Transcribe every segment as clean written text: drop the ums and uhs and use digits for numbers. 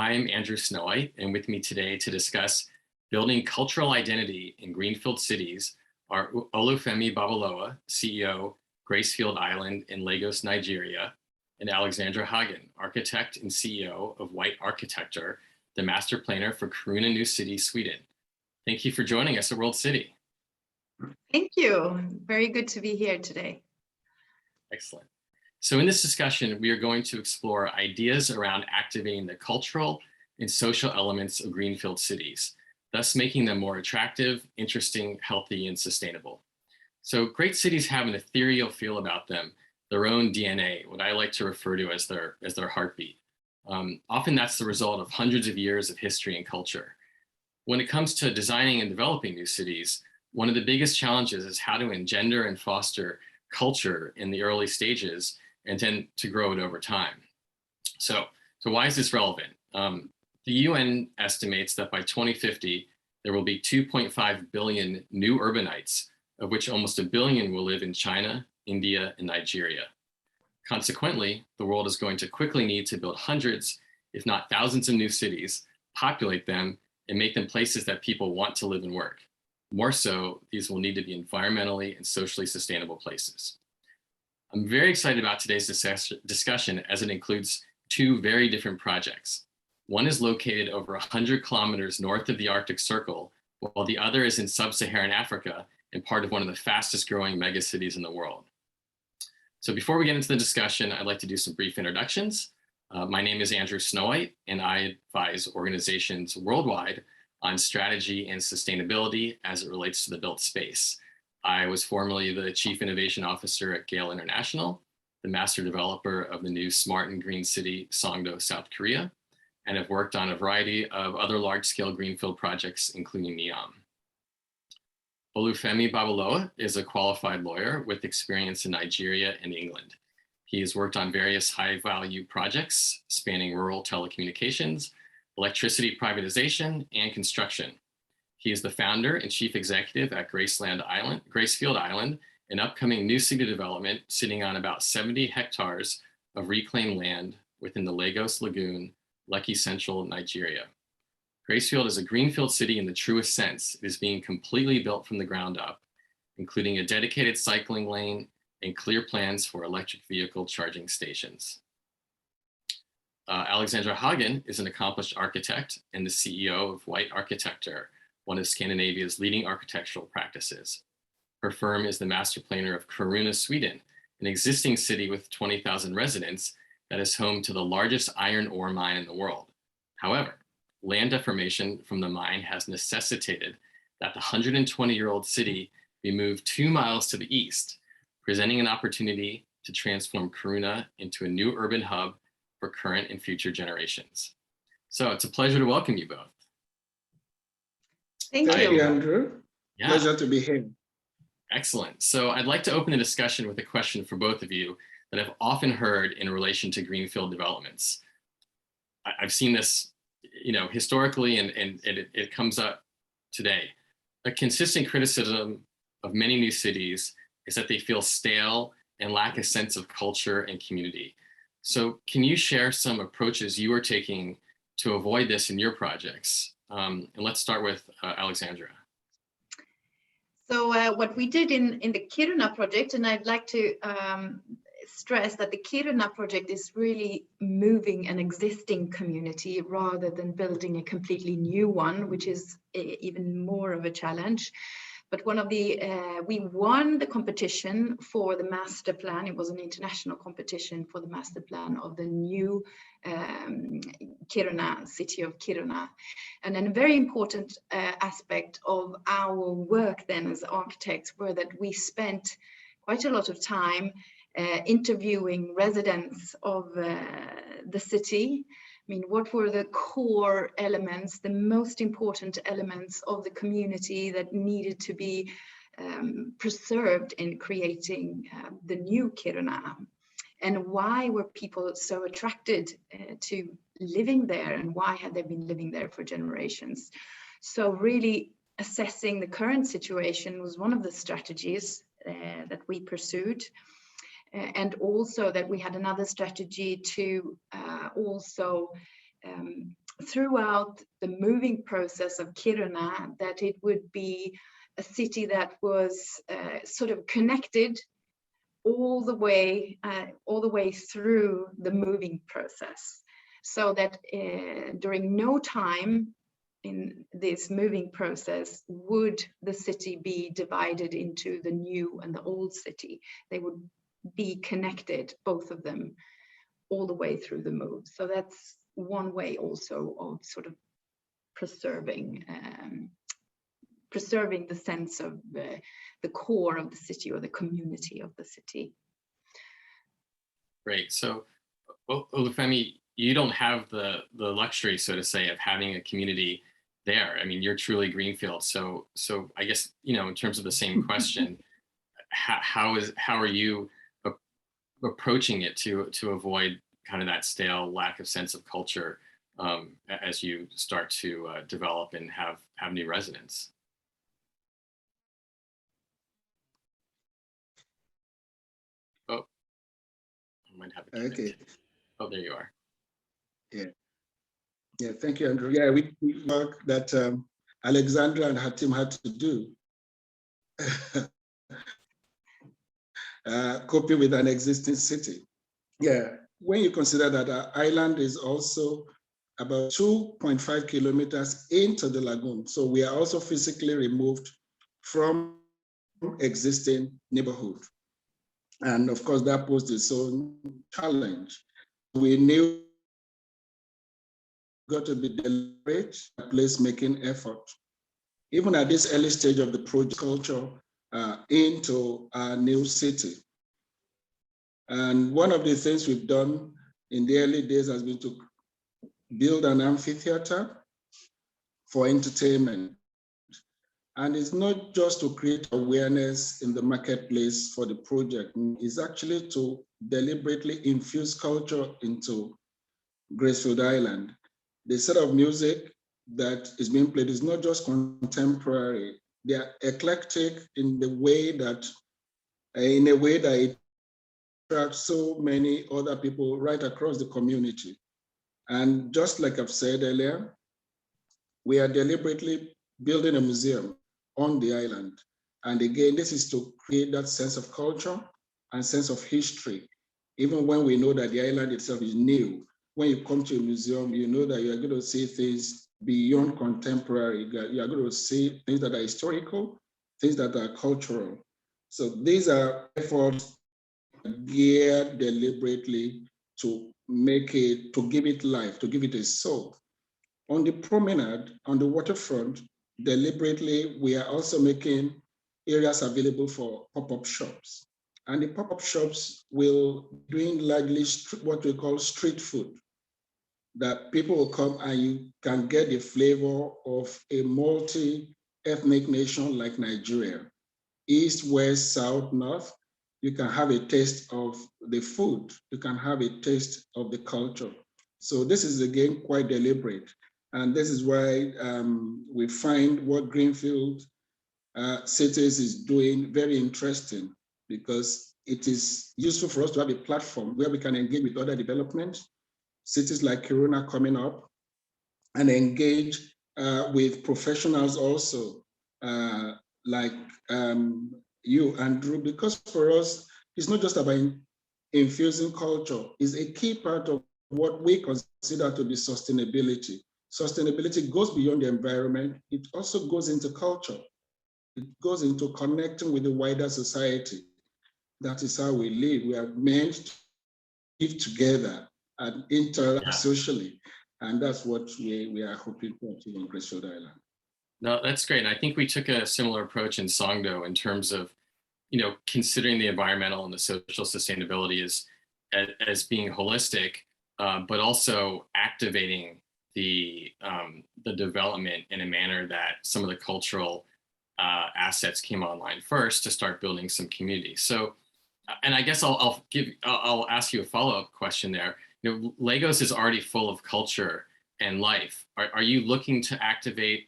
I'm Andrew SNOWHITE, and with me today to discuss building cultural identity in Greenfield cities are OLUFEMI BABALOLA, CEO, Greenfield Island in Lagos, Nigeria, and ALEXANDRA HAGEN, architect and CEO of White Architecture, the master planner for Kiruna New City, Sweden. Thank you for joining us at World City. Thank you. Very good to be here today. Excellent. So in this discussion, we are going to explore ideas around activating the cultural and social elements of Greenfield cities, thus making them more attractive, interesting, healthy, and sustainable. So great cities have an ethereal feel about them, their own DNA, what I like to refer to as their heartbeat. Often that's the result of hundreds of years of history and culture. When it comes to designing and developing new cities, one of the biggest challenges is how to engender and foster culture in the early stages and then to grow it over time. So why is this relevant? The UN estimates that by 2050, there will be 2.5 billion new urbanites, of which almost 1 billion will live in China, India, and Nigeria. Consequently, the world is going to quickly need to build hundreds, if not thousands of new cities, populate them, and make them places that people want to live and work. More so, these will need to be environmentally and socially sustainable places. I'm very excited about today's discussion as it includes two very different projects. One is located over 100 kilometers north of the Arctic Circle, while the other is in sub-Saharan Africa and part of one of the fastest growing megacities in the world. So before we get into the discussion, I'd like to do some brief introductions. My name is Andrew SNOWHITE, and I advise organizations worldwide on strategy and sustainability as it relates to the built space. I was formerly the Chief Innovation Officer at Gale International, the master developer of the new smart and green city, Songdo, South Korea, and have worked on a variety of other large-scale greenfield projects, including NEOM. OLUFEMI BABALOLA is a qualified lawyer with experience in Nigeria and England. He has worked on various high-value projects spanning rural telecommunications, electricity privatization, and construction. He is the founder and chief executive at Greenfield Island, an upcoming new city development sitting on about 70 hectares of reclaimed land within the Lagos Lagoon, Lekki Central, Nigeria. Greenfield is a greenfield city in the truest sense. It is being completely built from the ground up, including a dedicated cycling lane and clear plans for electric vehicle charging stations. ALEXANDRA HAGEN is an accomplished architect and the CEO of White Architecture, one of Scandinavia's leading architectural practices. Her firm is the master planner of Kiruna, Sweden, an existing city with 20,000 residents that is home to the largest iron ore mine in the world. However, land deformation from the mine has necessitated that the 120-year-old city be moved 2 miles to the east, presenting an opportunity to transform Kiruna into a new urban hub for current and future generations. So it's a pleasure to welcome you both. Thank you, Andrew. Yeah. Pleasure to be here. Excellent. So I'd like to open the discussion with a question for both of you that I've often heard in relation to greenfield developments. I've seen this, historically, and it comes up today. A consistent criticism of many new cities is that they feel stale and lack a sense of culture and community. So can you share some approaches you are taking to avoid this in your projects? And let's start with ALEXANDRA. So what we did in the Kiruna project, and I'd like to stress that the Kiruna project is really moving an existing community rather than building a completely new one, which is even more of a challenge. But we won the competition for the master plan. It was an international competition for the master plan of the new Kiruna, city of Kiruna. And then a very important aspect of our work then as architects were that we spent quite a lot of time interviewing residents of the city. I mean, what were the core elements, the most important elements of the community that needed to be preserved in creating the new Kiruna? And why were people so attracted to living there, and why had they been living there for generations? So really assessing the current situation was one of the strategies that we pursued. And also that we had another strategy to also throughout the moving process of Kiruna that it would be a city that was sort of connected all the way through the moving process, so that during no time in this moving process would the city be divided into the new and the old city. They would be connected, both of them, all the way through the move. So that's one way also of sort of preserving the sense of the core of the city or the community of the city. Great. So, Olufemi, you don't have the luxury, so to say, of having a community there. I mean, you're truly Greenfield. So I guess, you know, in terms of the same question, how are you approaching it to avoid kind of that stale lack of sense of culture as you start to develop and have new residents? Oh, I might have a connection. Okay. Oh, there you are. Yeah, thank you, Andrew. Yeah, we work that Alexandra and her team had to do, coping with an existing city. Yeah, when you consider that our island is also about 2.5 kilometers into the lagoon, so we are also physically removed from existing neighborhood. And of course, that posed its own challenge. We knew got to be deliberate, place-making effort. Even at this early stage of the project, culture into our new city. And one of the things we've done in the early days has been to build an amphitheater for entertainment. And it's not just to create awareness in the marketplace for the project, it's actually to deliberately infuse culture into Greenfield Island. The set of music that is being played is not just contemporary, they are eclectic in a way that it attracts so many other people right across the community. And just like I've said earlier, we are deliberately building a museum on the island. And again, this is to create that sense of culture and sense of history, even when we know that the island itself is new. When you come to a museum, you know that you are going to see things beyond contemporary. You are going to see things that are historical, things that are cultural. So these are efforts geared deliberately to make it, to give it life, to give it a soul. On the promenade, on the waterfront, deliberately, we are also making areas available for pop-up shops. And the pop-up shops will be doing largely what we call street food, that people will come and you can get the flavor of a multi-ethnic nation like Nigeria. East, west, south, north, you can have a taste of the food. You can have a taste of the culture. So this is, again, quite deliberate. And this is why we find what Greenfield Cities is doing very interesting, because it is useful for us to have a platform where we can engage with other developments, cities like Kiruna coming up, and engage with professionals also, like you, Andrew, because for us, it's not just about infusing culture, it's a key part of what we consider to be sustainability. Sustainability goes beyond the environment, it also goes into culture. It goes into connecting with the wider society. That is how we live. We are meant to live together and interact socially. And that's what we are hoping to achieve on Greenfield Island. No, that's great. And I think we took a similar approach in Songdo in terms of, you know, considering the environmental and the social sustainability as being holistic, but also activating the development in a manner that some of the cultural assets came online first to start building some community. So, and I guess I'll ask you a follow-up question there. You know, Lagos is already full of culture and life. Are you looking to activate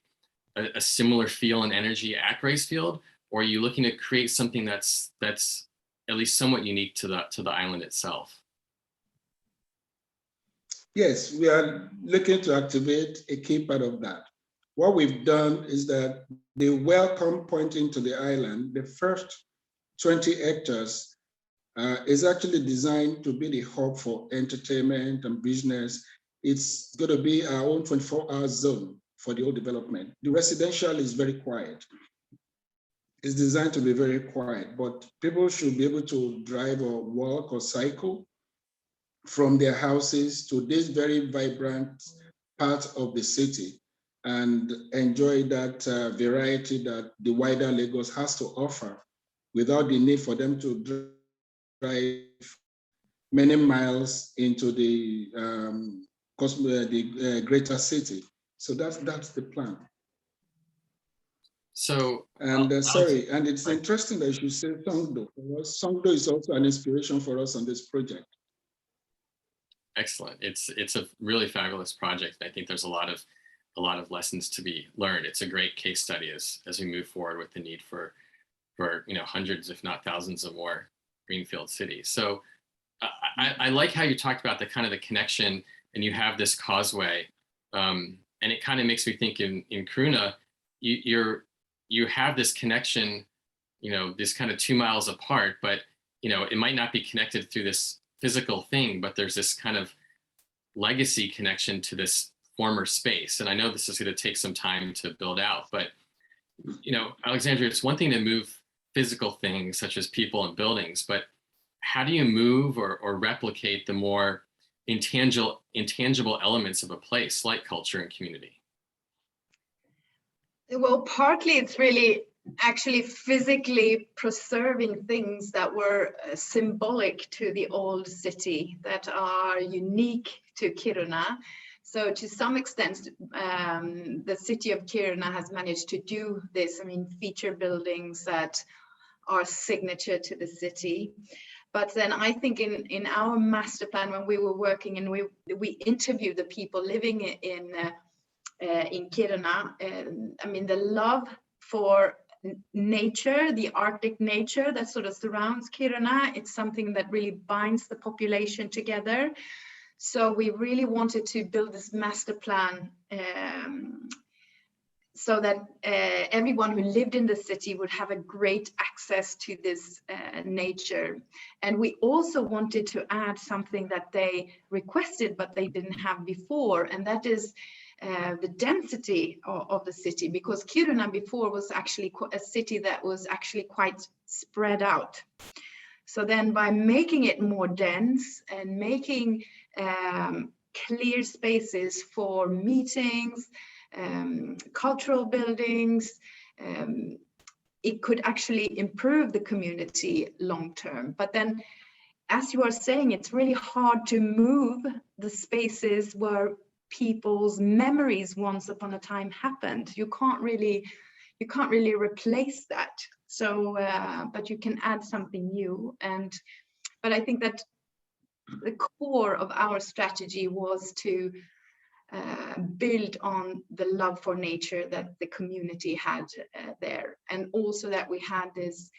a similar feel and energy at Gracefield, or are you looking to create something that's at least somewhat unique to the island itself? Yes, we are looking to activate a key part of that. What we've done is that the welcome point into the island, the first 20 hectares, is actually designed to be the hub for entertainment and business. It's going to be our own 24-hour zone for the whole development. The residential is very quiet. It's designed to be very quiet, but people should be able to drive or walk or cycle from their houses to this very vibrant part of the city and enjoy that variety that the wider Lagos has to offer without the need for them to drive many miles into the greater city. So that's the plan. So, and sorry, and it's interesting that you say Songdo. Songdo is also an inspiration for us on this project. Excellent. It's a really fabulous project. I think there's a lot of lessons to be learned. It's a great case study as we move forward with the need for hundreds, if not thousands, of more greenfield cities. So I like how you talked about the kind of the connection, and you have this causeway, and it kind of makes me think in Kiruna, you have this connection, this kind of 2 miles apart, but it might not be connected through this physical thing, but there's this kind of legacy connection to this former space. And I know this is going to take some time to build out, but Alexandra, it's one thing to move physical things such as people and buildings, but how do you move or replicate the more intangible elements of a place like culture and community? Well, partly it's really actually physically preserving things that were symbolic to the old city, that are unique to Kiruna. So to some extent, the city of Kiruna has managed to do this. I mean, feature buildings that are signature to the city. But then I think in our master plan, when we were working and we interviewed the people living in Kiruna, I mean, the love for nature, the Arctic nature that sort of surrounds Kiruna, it's something that really binds the population together. So we really wanted to build this master plan so that everyone who lived in the city would have a great access to this nature. And we also wanted to add something that they requested, but they didn't have before, and that is the density of the city, because Kiruna before was actually a city that was actually quite spread out. So then by making it more dense and making clear spaces for meetings, cultural buildings, it could actually improve the community long term. But then, as you are saying, it's really hard to move the spaces where people's memories once upon a time happened. You can't really replace that. So, but you can add something new. But I think that the core of our strategy was to build on the love for nature that the community had there, and also that we had this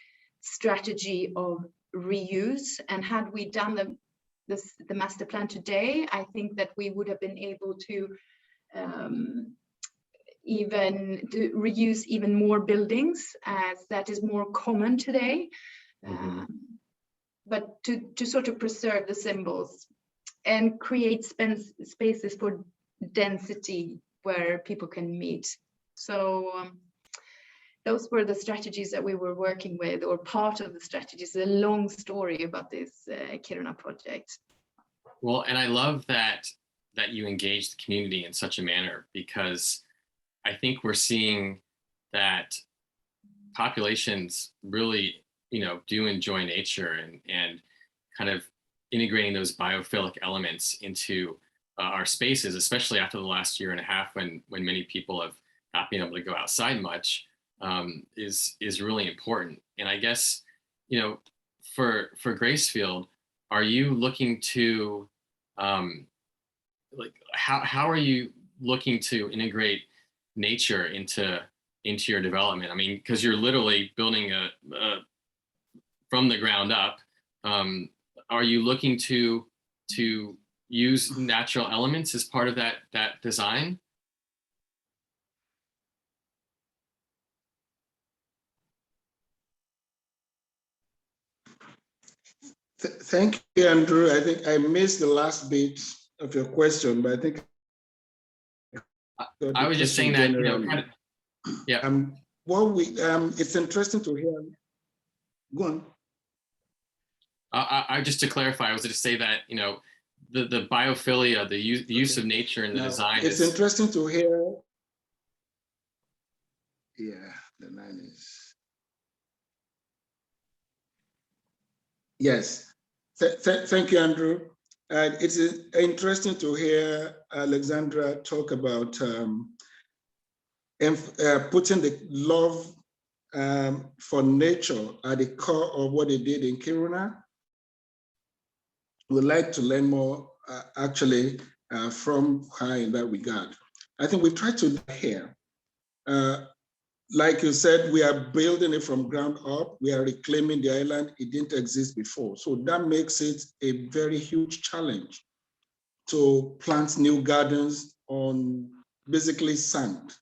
strategy of reuse. And had we done the master plan today, I think that we would have been able to reuse even more buildings, as that is more common today. But to sort of preserve the symbols and create spaces for density where people can meet. So those were the strategies that we were working with, or part of the strategies. A long story about this Kiruna project. Well, and I love that you engage the community in such a manner, because I think we're seeing that populations really, do enjoy nature and kind of integrating those biophilic elements into our spaces, especially after the last year and a half when many people have not been able to go outside much, is really important. And I guess, for Gracefield, are you looking to, how are you looking to integrate nature into your development? I mean, because you're literally building from the ground up. Are you looking to use natural elements as part of that design? Thank you, Andrew. I think I missed the last bit of your question, but I think I was just saying that, you know, kind of, yeah. It's interesting to hear. Go on. I just to clarify, I was to say that, you know, the biophilia, the use of nature in the design. It's interesting to hear. Yeah, the line is. Yes. Thank you, Andrew. It's interesting to hear Alexandra talk about putting the love for nature at the core of what they did in Kiruna. We'd like to learn more actually from her in that regard. I think we've tried to do here. Like you said, we are building it from ground up. We are reclaiming the island. It didn't exist before. So that makes it a very huge challenge to plant new gardens on basically sand,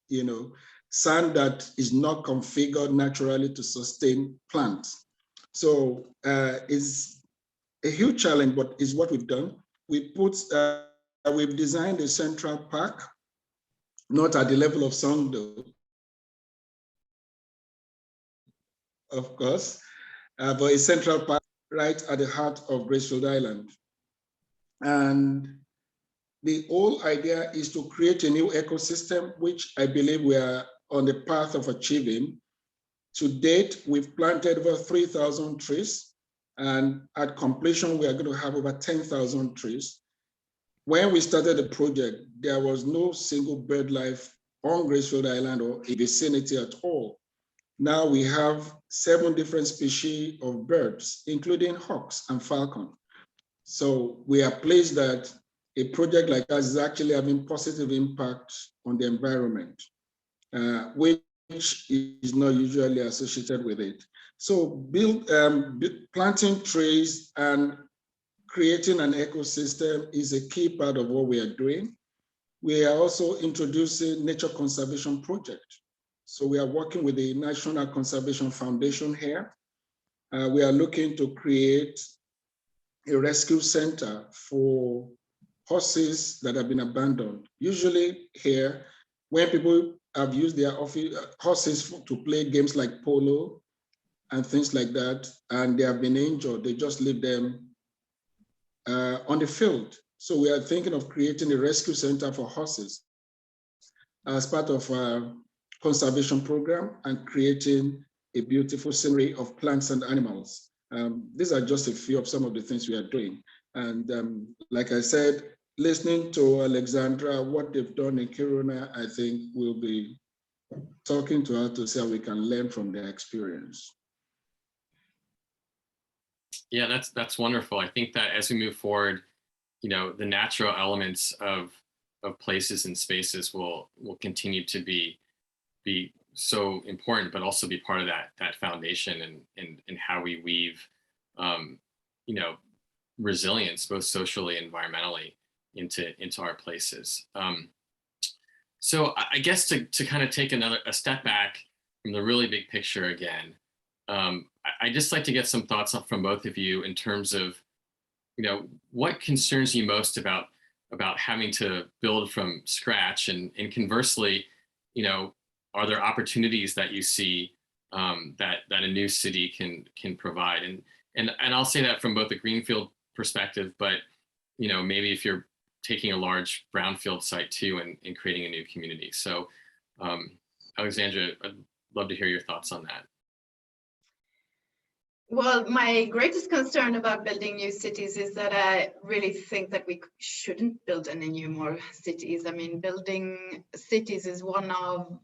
you know, sand that is not configured naturally to sustain plants. So it's a huge challenge, but it's what we've done. We've designed a central park, not at the level of Songdo, of course, but a central park right at the heart of Greenfield Island. And the whole idea is to create a new ecosystem, which I believe we are on the path of achieving. To date, we've planted over 3,000 trees, and at completion, we are going to have over 10,000 trees. When we started the project, there was no single bird life on Greenfield Island or a vicinity at all. Now we have 7 different species of birds, including hawks and falcon. So we are pleased that a project like that is actually having positive impact on the environment, which is not usually associated with it. So planting trees and creating an ecosystem is a key part of what we are doing. We are also introducing nature conservation project. So we are working with the National Conservation Foundation here. We are looking to create a rescue center for horses that have been abandoned. Usually here, when people have used their horses to play games like polo and things like that, and they have been injured, they just leave them on the field. So we are thinking of creating a rescue center for horses as part of our conservation program and creating a beautiful scenery of plants and animals. These are just a few of some of the things we are doing. And like I said, listening to Alexandra, what they've done in Kiruna, I think we'll be talking to her to see how we can learn from their experience. Yeah, that's wonderful. I think that as we move forward, you know, the natural elements of places and spaces will continue to be so important, but also be part of that foundation and how we weave, you know, resilience, both socially and environmentally, into our places. So I guess to kind of take a step back from the really big picture again, I'd just like to get some thoughts from both of you in terms of, you know, what concerns you most about having to build from scratch, and conversely, you know, are there opportunities that you see that a new city can provide? And I'll say that from both the Greenfield perspective, but, you know, maybe if you're taking a large brownfield site too and creating a new community. So Alexandra, I'd love to hear your thoughts on that. Well, my greatest concern about building new cities is that I really think that we shouldn't build any more cities. I mean, building cities is one of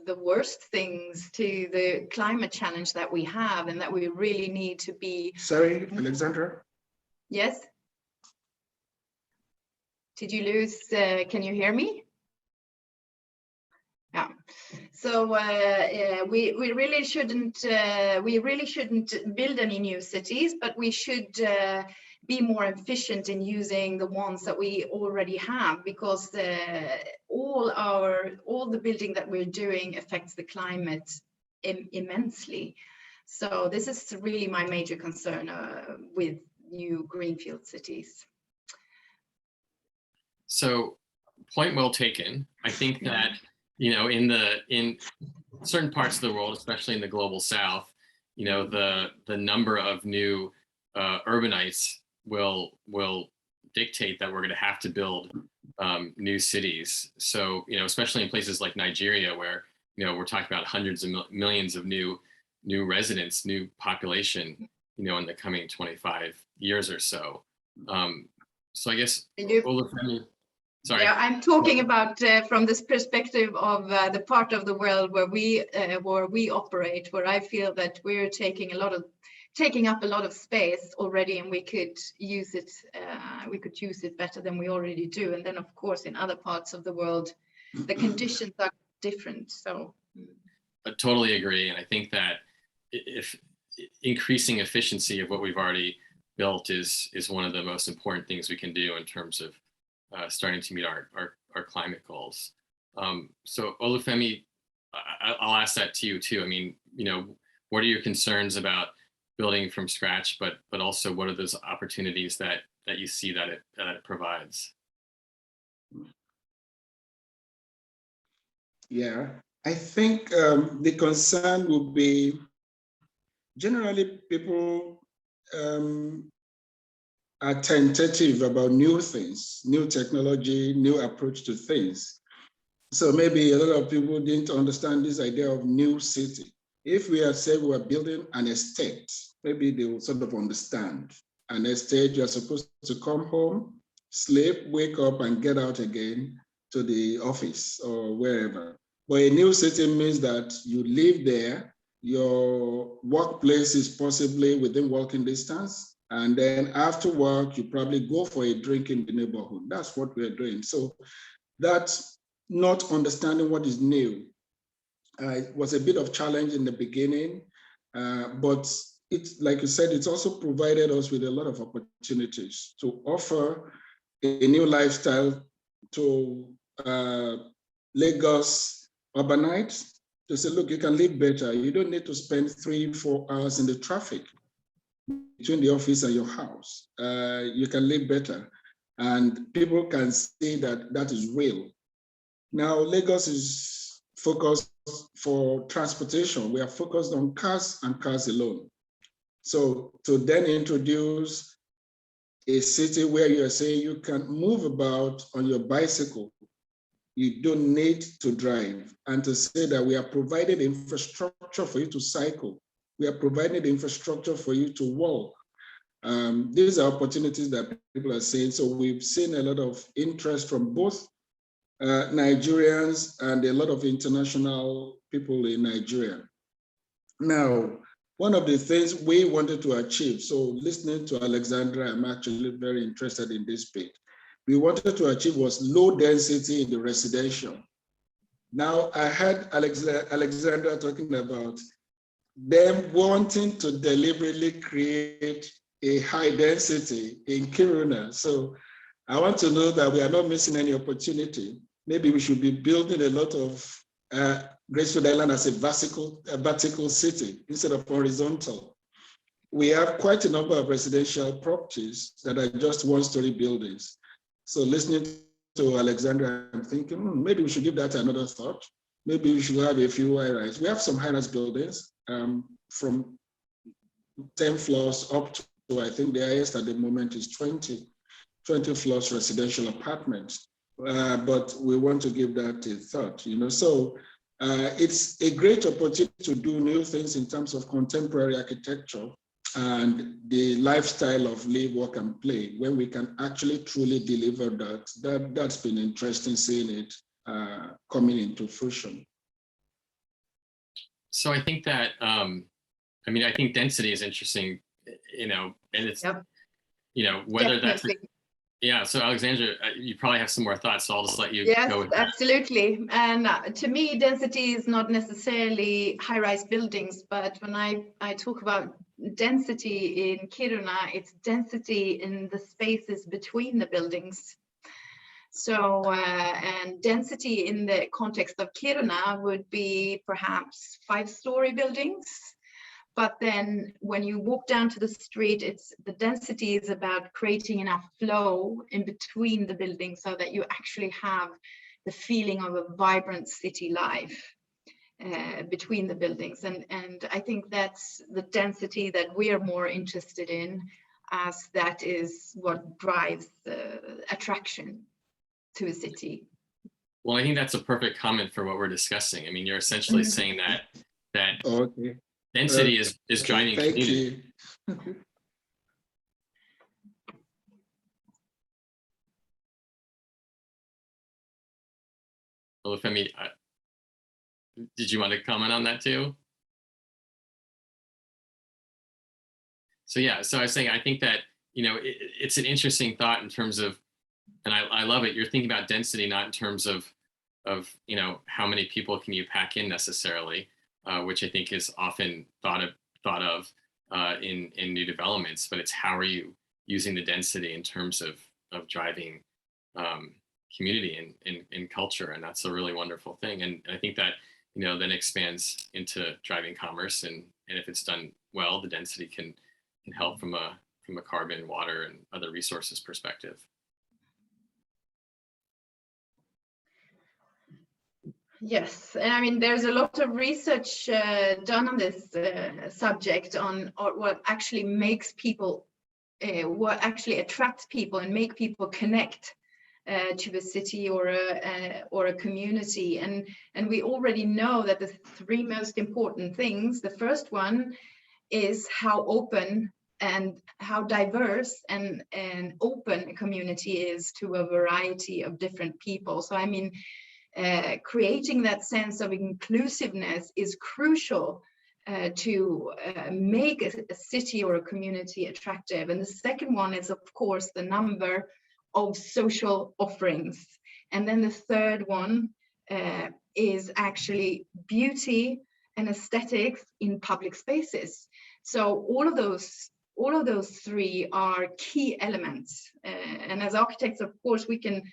the worst things to the climate challenge that we have, and that we really need to be. Sorry, Alexandra? Yes? Did you lose, can you hear me? Yeah. So we really shouldn't build any new cities, but we should be more efficient in using the ones that we already have, because all the building that we're doing affects the climate immensely. So this is really my major concern with new greenfield cities. So, point well taken. I think that, you know, in certain parts of the world, especially in the global south, you know, the number of new urbanites will dictate that we're going to have to build new cities. So, you know, especially in places like Nigeria, where, you know, we're talking about hundreds of millions of new residents, new population, you know, in the coming 25 years or so. So I guess, Olufemi, sorry. Yeah, I'm talking about from this perspective of the part of the world where we operate, where I feel that we're taking up a lot of space already, and we could use it. We could use it better than we already do. And then, of course, in other parts of the world, the conditions are different. So I totally agree, and I think that if increasing efficiency of what we've already built is one of the most important things we can do in terms of starting to meet our climate goals. So Olufemi, I'll ask that to you too. I mean, you know, what are your concerns about building from scratch, but also what are those opportunities that you see that it provides? Yeah, I think the concern would be generally people are tentative about new things, new technology, new approach to things. So maybe a lot of people didn't understand this idea of new city. If we had said we were building an estate, maybe they will sort of understand. An estate, you're supposed to come home, sleep, wake up, and get out again to the office or wherever. But a new city means that you live there, your workplace is possibly within walking distance, and then after work, you probably go for a drink in the neighborhood. That's what we're doing. So that's not understanding what is new. It was a bit of challenge in the beginning, but it's like you said, it's also provided us with a lot of opportunities to offer a new lifestyle to Lagos urbanites, to say, look, you can live better. You don't need to spend 3-4 hours in the traffic between the office and your house. You can live better. And people can see that that is real. Now, Lagos is focused for transportation. We are focused on cars and cars alone. So to then introduce a city where you are saying you can move about on your bicycle, you don't need to drive, and to say that we are providing infrastructure for you to cycle, we are providing the infrastructure for you to walk. These are opportunities that people are saying. So we've seen a lot of interest from both Nigerians and a lot of international people in Nigeria. Now, one of the things we wanted to achieve, so listening to Alexandra, I'm actually very interested in this bit. We wanted to achieve was low density in the residential. Now, I heard Alexandra talking about them wanting to deliberately create a high density in Kiruna. So I want to know that we are not missing any opportunity. Maybe we should be building a lot of Greenfield Island as a vertical city instead of horizontal. We have quite a number of residential properties that are just one-story buildings. So listening to Alexandra, I'm thinking, maybe we should give that another thought. Maybe we should have a few high-rise. We have some high-rise buildings from 10 floors up to, I think the highest at the moment is 20 floors residential apartments. But we want to give that a thought, you know. So it's a great opportunity to do new things in terms of contemporary architecture and the lifestyle of live, work, and play, when we can actually truly deliver that. That's been interesting seeing it coming into fruition. So I think that, I mean, I think density is interesting, you know, and it's, you know, whether Definitely. that's, yeah. So Alexandra, you probably have some more thoughts, so I'll just let you go with that. Absolutely. And to me, density is not necessarily high-rise buildings, but when I talk about density in Kiruna, it's density in the spaces between the buildings. So, and density in the context of Kiruna would be perhaps 5-story buildings. But then when you walk down to the street, the density is about creating enough flow in between the buildings so that you actually have the feeling of a vibrant city life between the buildings. And I think that's the density that we are more interested in, as that is what drives the attraction to a city. Well, I think that's a perfect comment for what we're discussing. I mean, you're essentially saying that Okay. density is driving Thank community. you. OLUFEMI, did you want to comment on that too? So yeah, so I was saying, I think that, you know, it's an interesting thought in terms of, and I love it. You're thinking about density, not in terms of, you know, how many people can you pack in necessarily, which I think is often thought of in new developments, but it's how are you using the density in terms of driving community and culture, and that's a really wonderful thing. And I think that, you know, then expands into driving commerce, and if it's done well, the density can help from a carbon, water, and other resources perspective. Yes, and I mean, there's a lot of research done on this subject, on what actually makes people, what actually attracts people and make people connect to a city or a community. And we already know that the 3 most important things, the first one is how open and how diverse and open a community is to a variety of different people. So I mean, creating that sense of inclusiveness is crucial to make a city or a community attractive. And the second one is, of course, the number of social offerings. And then the third one is actually beauty and aesthetics in public spaces. So all of those 3 are key elements. And as architects, of course, we can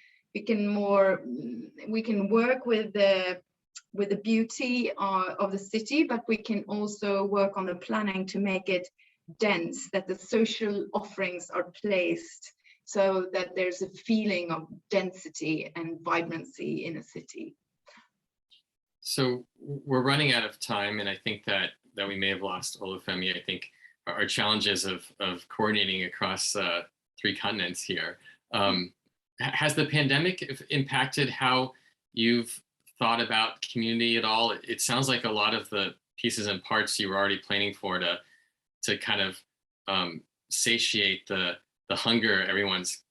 work with the beauty of the city, but we can also work on the planning to make it dense, that the social offerings are placed so that there's a feeling of density and vibrancy in a city. So we're running out of time, and I think that we may have lost OLUFEMI. I think our challenges of coordinating across 3 continents here. Has the pandemic impacted how you've thought about community at all? It sounds like a lot of the pieces and parts you were already planning for to kind of satiate the hunger everyone's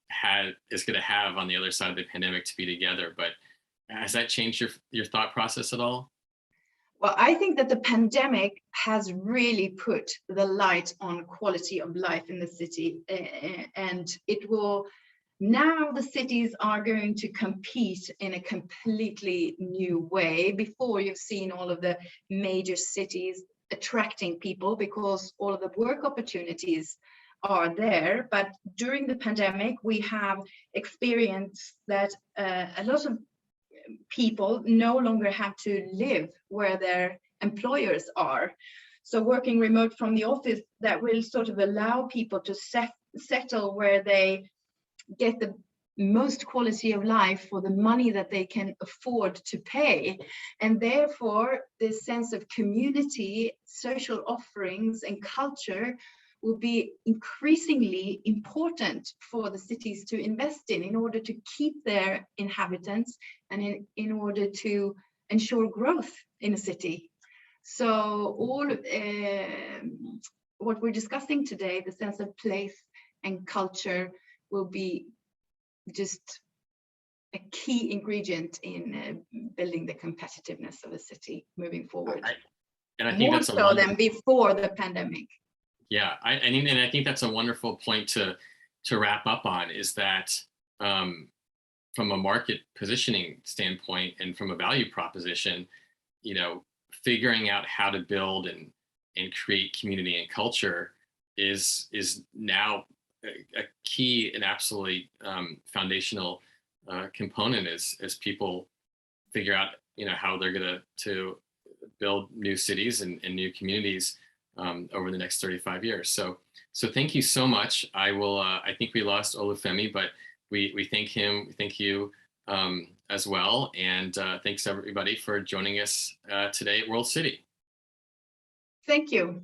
is going to have on the other side of the pandemic to be together. But has that changed your thought process at all? Well, I think that the pandemic has really put the light on quality of life in the city, and it will. Now the cities are going to compete in a completely new way. Before, you've seen all of the major cities attracting people because all of the work opportunities are there. But during the pandemic, we have experienced that a lot of people no longer have to live where their employers are. So working remote from the office, that will sort of allow people to settle where they get the most quality of life for the money that they can afford to pay. And therefore, this sense of community, social offerings, and culture will be increasingly important for the cities to invest in order to keep their inhabitants and in order to ensure growth in a city. So all what we're discussing today, the sense of place and culture, will be just a key ingredient in building the competitiveness of a city moving forward. And I think more that's so than before the pandemic. Yeah, I think that's a wonderful point to wrap up on, is that from a market positioning standpoint and from a value proposition, you know, figuring out how to build and create community and culture is now a key and absolutely foundational component as people figure out, how they're going to build new cities and new communities over the next 35 years. So thank you so much. I think we lost Olufemi, but we thank him, we thank you as well. And thanks everybody for joining us today at World City. Thank you.